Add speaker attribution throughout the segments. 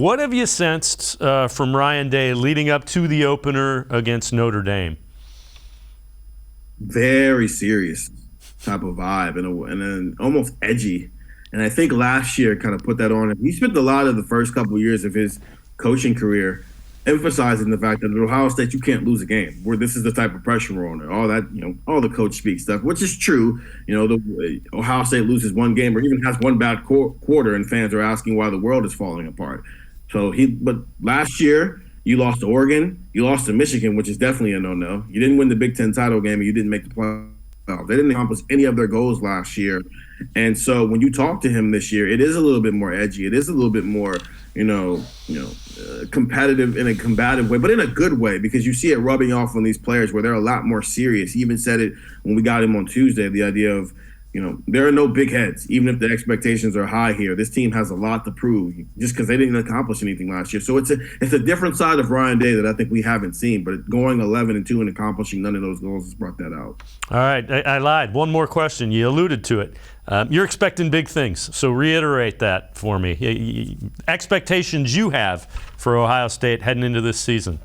Speaker 1: What have you sensed from Ryan Day leading up to the opener against Notre Dame?
Speaker 2: Very serious type of vibe and then almost edgy. And I think last year kind of put that on him. He spent a lot of the first couple of years of his coaching career emphasizing the fact that at Ohio State you can't lose a game. Where this is the type of pressure we're under. All that, all the coach speak stuff, which is true. The Ohio State loses one game or even has one bad quarter, and fans are asking why the world is falling apart. But last year you lost to Oregon, you lost to Michigan, which is definitely a no-no. You didn't win the Big Ten title game, and you didn't make the playoffs. They didn't accomplish any of their goals last year. And so when you talk to him this year, it is a little bit more edgy. It is a little bit more, competitive in a combative way, but in a good way, because you see it rubbing off on these players where they're a lot more serious. He even said it when we got him on Tuesday, the idea of, there are no big heads, even if the expectations are high here. This team has a lot to prove just because they didn't accomplish anything last year. So it's a different side of Ryan Day that I think we haven't seen, but going 11-2 and accomplishing none of those goals has brought that out.
Speaker 1: All right, I lied. One more question. You alluded to it. You're expecting big things, so reiterate that for me. Expectations you have for Ohio State heading into this season.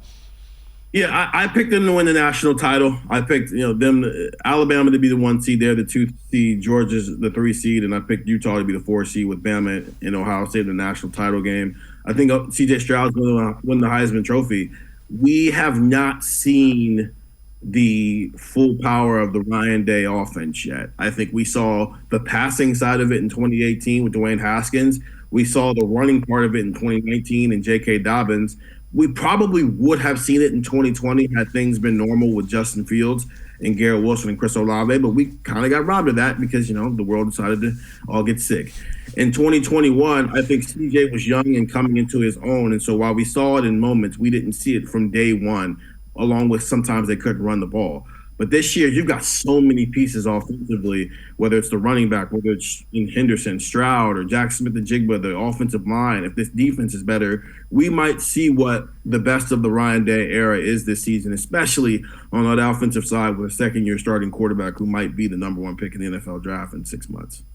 Speaker 2: Yeah, I picked them to win the national title. I picked Alabama to be the 1 seed there, the 2 seed, Georgia's the 3 seed, and I picked Utah to be the 4 seed with Bama and Ohio State in the national title game. I think C.J. Stroud's going to win the Heisman Trophy. We have not seen the full power of the Ryan Day offense yet. I think we saw the passing side of it in 2018 with Dwayne Haskins. We saw the running part of it in 2019 and J.K. Dobbins. We probably would have seen it in 2020 had things been normal with Justin Fields and Garrett Wilson and Chris Olave, but we kind of got robbed of that because, the world decided to all get sick. In 2021, I think CJ was young and coming into his own, and so while we saw it in moments, we didn't see it from day one, along with sometimes they couldn't run the ball. But this year, you've got so many pieces offensively, whether it's the running back, whether it's in Henderson, Stroud, or Jack Smith-Njigba, the offensive line. If this defense is better, we might see what the best of the Ryan Day era is this season, especially on that offensive side with a second-year starting quarterback who might be the number 1 pick in the NFL draft in 6 months.